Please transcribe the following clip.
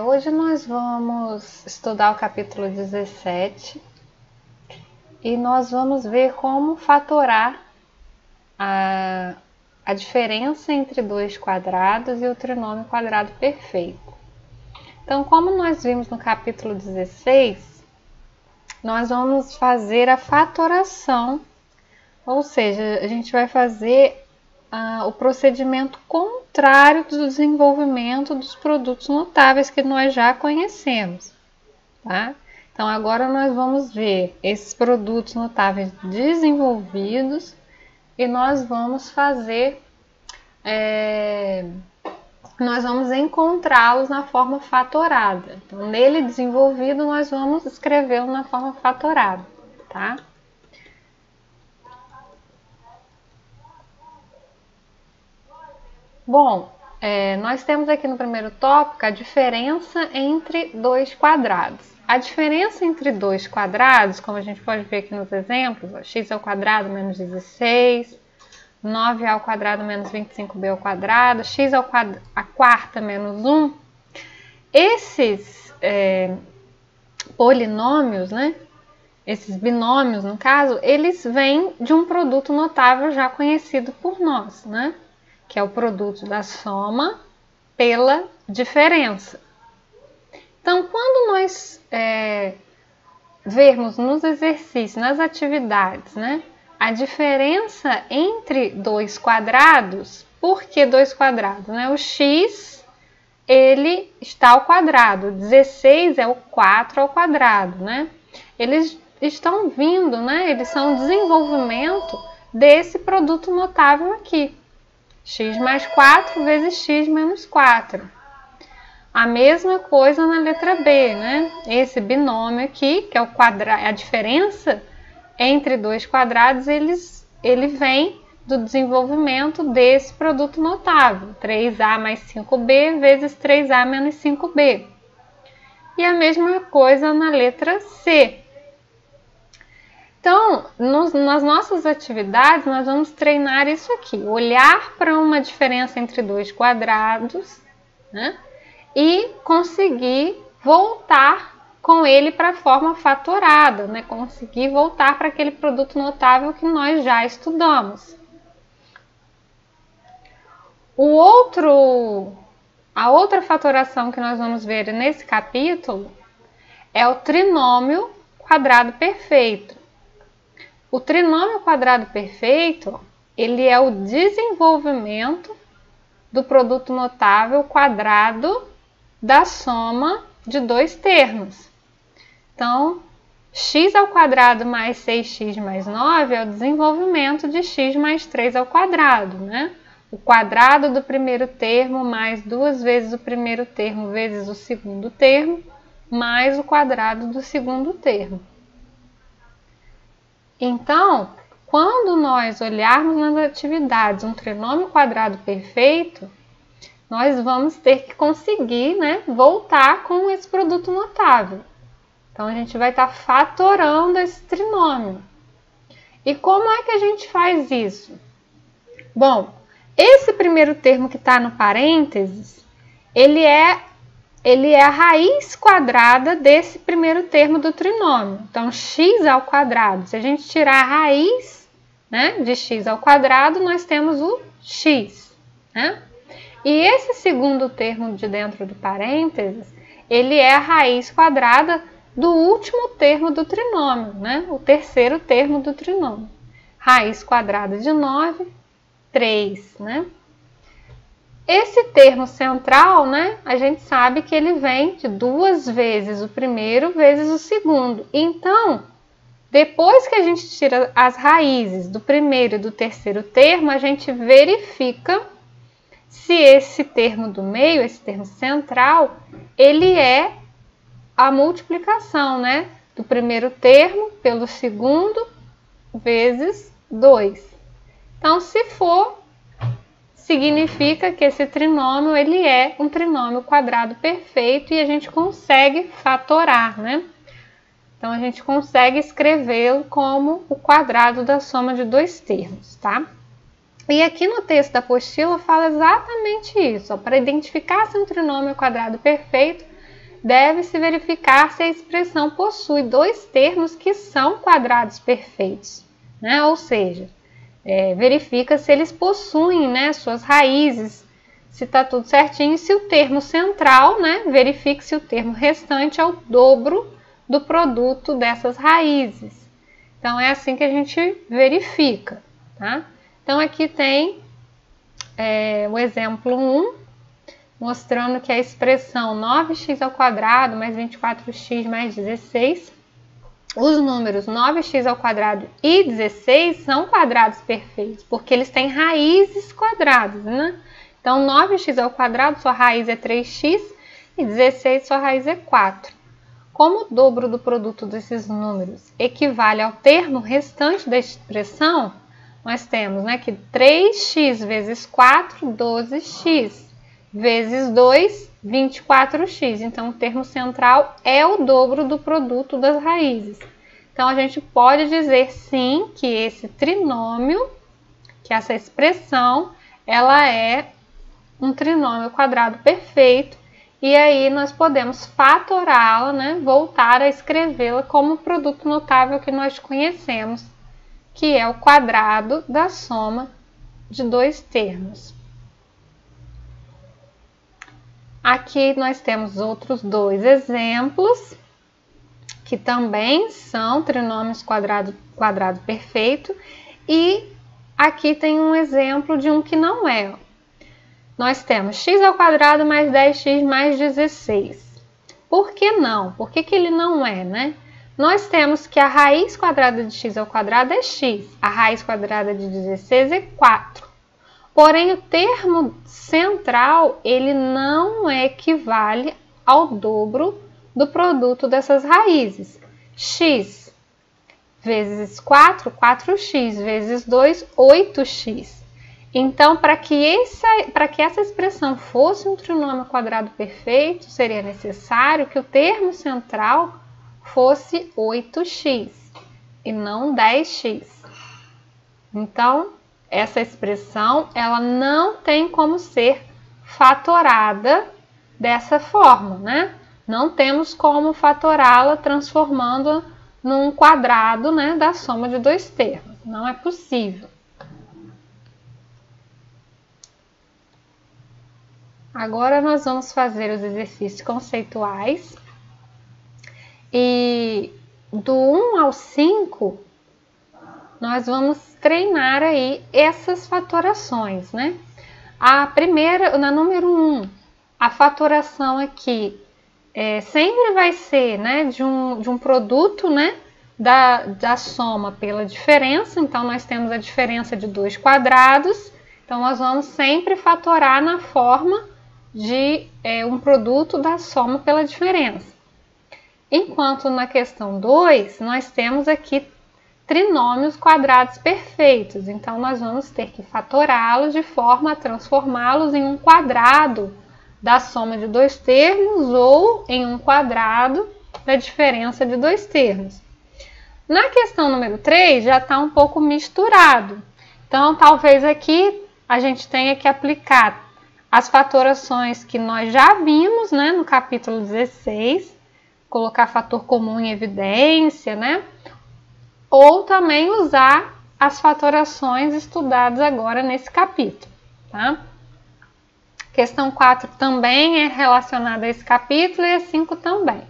Hoje nós vamos estudar o capítulo 17 e nós vamos ver como fatorar a diferença entre dois quadrados e o trinômio quadrado perfeito. Então, como nós vimos no capítulo 16, nós vamos fazer a fatoração, ou seja, a gente vai fazer o procedimento contrário do desenvolvimento dos produtos notáveis que nós já conhecemos, tá? Então, agora nós vamos ver esses produtos notáveis desenvolvidos e nós vamos fazer, nós vamos encontrá-los na forma fatorada. Então, nele desenvolvido, nós vamos escrevê-lo na forma fatorada, tá? Bom, nós temos aqui no primeiro tópico a diferença entre dois quadrados. A diferença entre dois quadrados, como a gente pode ver aqui nos exemplos, x ao quadrado menos 16, 9a ao quadrado menos 25b ao quadrado, x ao quadrado, a quarta menos 1, esses polinômios, né? Esses binômios, no caso, eles vêm de um produto notável já conhecido por nós, né? Que é o produto da soma pela diferença. Então, quando nós vermos nos exercícios, nas atividades, né, a diferença entre dois quadrados, por que dois quadrados? Né? O x, ele está ao quadrado, 16 é o 4 ao quadrado, né? Eles estão vindo, né? Eles são o desenvolvimento desse produto notável aqui. X mais 4 vezes x menos 4. A mesma coisa na letra B, né? Esse binômio aqui, que é a diferença entre dois quadrados, ele vem do desenvolvimento desse produto notável. 3a mais 5b vezes 3a menos 5b. E a mesma coisa na letra C. Então, nas nossas atividades, nós vamos treinar isso aqui. Olhar para uma diferença entre dois quadrados, né? E conseguir voltar com ele para a forma fatorada, né? Conseguir voltar para aquele produto notável que nós já estudamos. A outra fatoração que nós vamos ver nesse capítulo é o trinômio quadrado perfeito. O trinômio quadrado perfeito, ele é o desenvolvimento do produto notável quadrado da soma de dois termos. Então, x ao quadrado mais 6x mais 9 é o desenvolvimento de x mais 3 ao quadrado, né? O quadrado do primeiro termo mais 2 vezes o primeiro termo vezes o segundo termo, mais o quadrado do segundo termo. Então, quando nós olharmos nas atividades um trinômio quadrado perfeito, nós vamos ter que conseguir, né, voltar com esse produto notável. Então, a gente vai estar fatorando esse trinômio. E como é que a gente faz isso? Bom, esse primeiro termo que está no parênteses, ele é a raiz quadrada desse primeiro termo do trinômio. Então, x ao quadrado, se a gente tirar a raiz, né, de x ao quadrado, nós temos o x, né? E esse segundo termo de dentro do parênteses, ele é a raiz quadrada do último termo do trinômio, né? O terceiro termo do trinômio. Raiz quadrada de 9, 3, né? Esse termo central, né, a gente sabe que ele vem de 2 vezes o primeiro vezes o segundo. Então, depois que a gente tira as raízes do primeiro e do terceiro termo, a gente verifica se esse termo do meio, esse termo central, ele é a multiplicação, né, do primeiro termo pelo segundo vezes 2. Então, se for, significa que esse trinômio ele é um trinômio quadrado perfeito e a gente consegue fatorar, né? Então, a gente consegue escrevê-lo como o quadrado da soma de dois termos, tá? E aqui no texto da apostila fala exatamente isso. Para identificar se um trinômio é quadrado perfeito, deve-se verificar se a expressão possui dois termos que são quadrados perfeitos, né? Ou seja, verifica se eles possuem, né, suas raízes, se está tudo certinho, e se o termo central, né, verifique se o termo restante é o dobro do produto dessas raízes. Então, é assim que a gente verifica, tá? Então, aqui tem o exemplo 1, mostrando que a expressão 9x² mais 24x mais 16, os números 9x² e 16 são quadrados perfeitos, porque eles têm raízes quadradas, né? Então, 9x², sua raiz é 3x, e 16, sua raiz é 4. Como o dobro do produto desses números equivale ao termo restante da expressão, nós temos, né, que 3x vezes 4, 12x, vezes 2, 24x. Então, o termo central é o dobro do produto das raízes. Então, a gente pode dizer, sim, que esse trinômio, que essa expressão, ela é um trinômio quadrado perfeito. E aí, nós podemos fatorá-la, né, voltar a escrevê-la como o produto notável que nós conhecemos, que é o quadrado da soma de dois termos. Aqui nós temos outros dois exemplos, que também são trinômios quadrado perfeito, e aqui tem um exemplo de um que não é. Nós temos x² mais 10x mais 16. Por que não? Por que ele não é, né? Nós temos que a raiz quadrada de x² é x, a raiz quadrada de 16 é 4. Porém, o termo central, ele não equivale ao dobro do produto dessas raízes. X vezes 4, 4x, vezes 2, 8x. Então, para que essa expressão fosse um trinômio quadrado perfeito, seria necessário que o termo central fosse 8x e não 10x. Então, essa expressão ela não tem como ser fatorada dessa forma, né? Não temos como fatorá-la transformando num quadrado, né, da soma de dois termos. Não é possível. Agora nós vamos fazer os exercícios conceituais. E do 1 ao 5, nós vamos treinar aí essas fatorações, né? A primeira, na número 1, a fatoração aqui sempre vai ser, né, de um produto, né, da soma pela diferença. Então, nós temos a diferença de dois quadrados. Então, nós vamos sempre fatorar na forma de um produto da soma pela diferença. Enquanto na questão 2, nós temos aqui trinômios quadrados perfeitos. Então, nós vamos ter que fatorá-los de forma a transformá-los em um quadrado da soma de dois termos ou em um quadrado da diferença de dois termos. Na questão número 3, já está um pouco misturado. Então, talvez aqui a gente tenha que aplicar as fatorações que nós já vimos, né, no capítulo 16, colocar fator comum em evidência, né? Ou também usar as fatorações estudadas agora nesse capítulo, tá? Questão 4 também é relacionada a esse capítulo e a 5 também.